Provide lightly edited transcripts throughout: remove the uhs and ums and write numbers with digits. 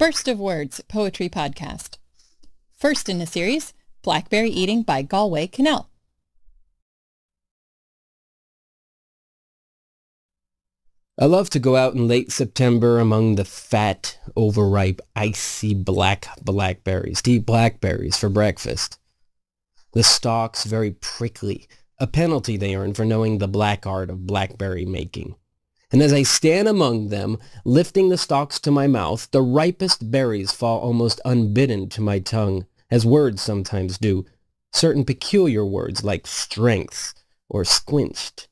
Burst of Words Poetry Podcast. First in the series, Blackberry Eating by Galway Cannell. I love to go out in late September among the fat, overripe, icy black blackberries to eat blackberries for breakfast. The stalks very prickly, a penalty they earn for knowing the black art of blackberry making. And as I stand among them, lifting the stalks to my mouth, the ripest berries fall almost unbidden to my tongue, as words sometimes do, certain peculiar words like strength or squinched.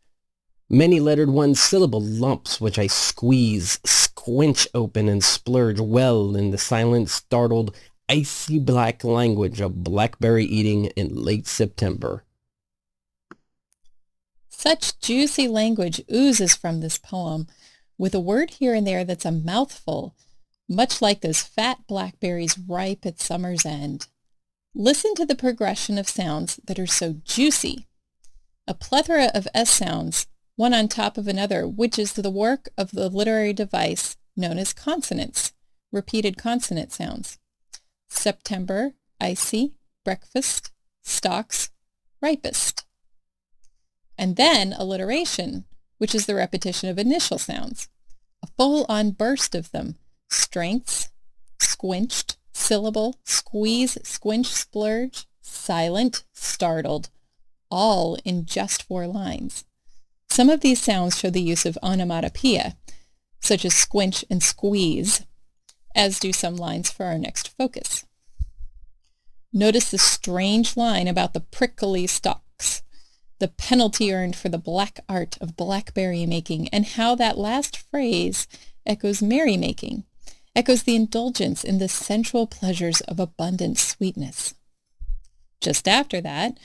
Many-lettered one-syllable lumps which I squeeze, squinch open, and splurge well in the silent, startled, icy black language of blackberry eating in late September. Such juicy language oozes from this poem, with a word here and there that's a mouthful, much like those fat blackberries ripe at summer's end. Listen to the progression of sounds that are so juicy. A plethora of S sounds, one on top of another, which is the work of the literary device known as consonants, repeated consonant sounds. September, icy, breakfast, stalks, ripest. And then alliteration, which is the repetition of initial sounds. A full-on burst of them. Strengths, squinched, syllable, squeeze, squinch, splurge, silent, startled, all in just 4 lines. Some of these sounds show the use of onomatopoeia, such as squinch and squeeze, as do some lines for our next focus. Notice the strange line about the prickly stalks, the penalty earned for the black art of blackberry making, and how that last phrase echoes merrymaking, echoes the indulgence in the sensual pleasures of abundant sweetness. Just after that,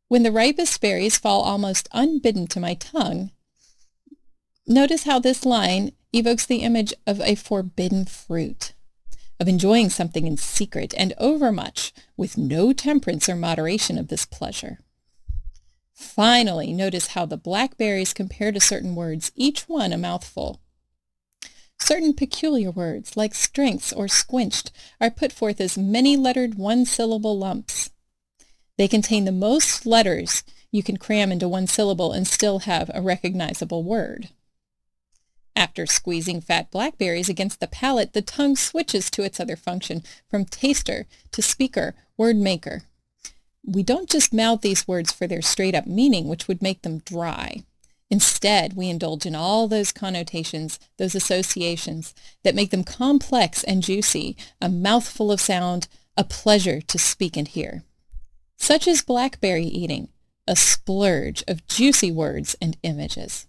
when the ripest berries fall almost unbidden to my tongue, notice how this line evokes the image of a forbidden fruit, of enjoying something in secret and overmuch, with no temperance or moderation of this pleasure. Finally, notice how the blackberries compare to certain words, each one a mouthful. Certain peculiar words, like strengths or squinched, are put forth as many-lettered one-syllable lumps. They contain the most letters you can cram into one syllable and still have a recognizable word. After squeezing fat blackberries against the palate, the tongue switches to its other function, from taster to speaker, word maker. We don't just mouth these words for their straight-up meaning, which would make them dry. Instead, we indulge in all those connotations, those associations, that make them complex and juicy, a mouthful of sound, a pleasure to speak and hear. Such is blackberry eating, a splurge of juicy words and images.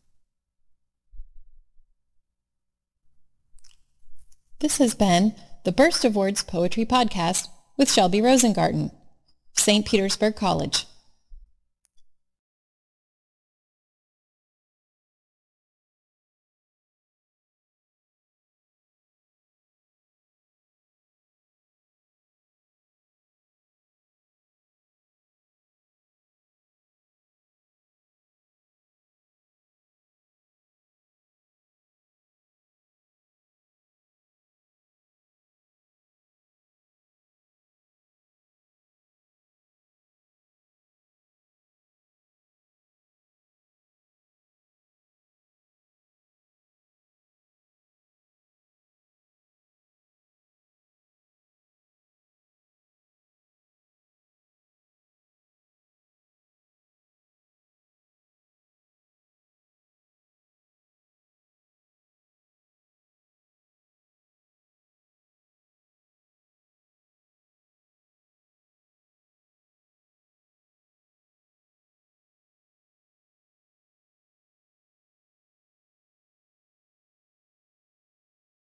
This has been the Burst of Words Poetry Podcast with Shelby Rosengarten, St. Petersburg College.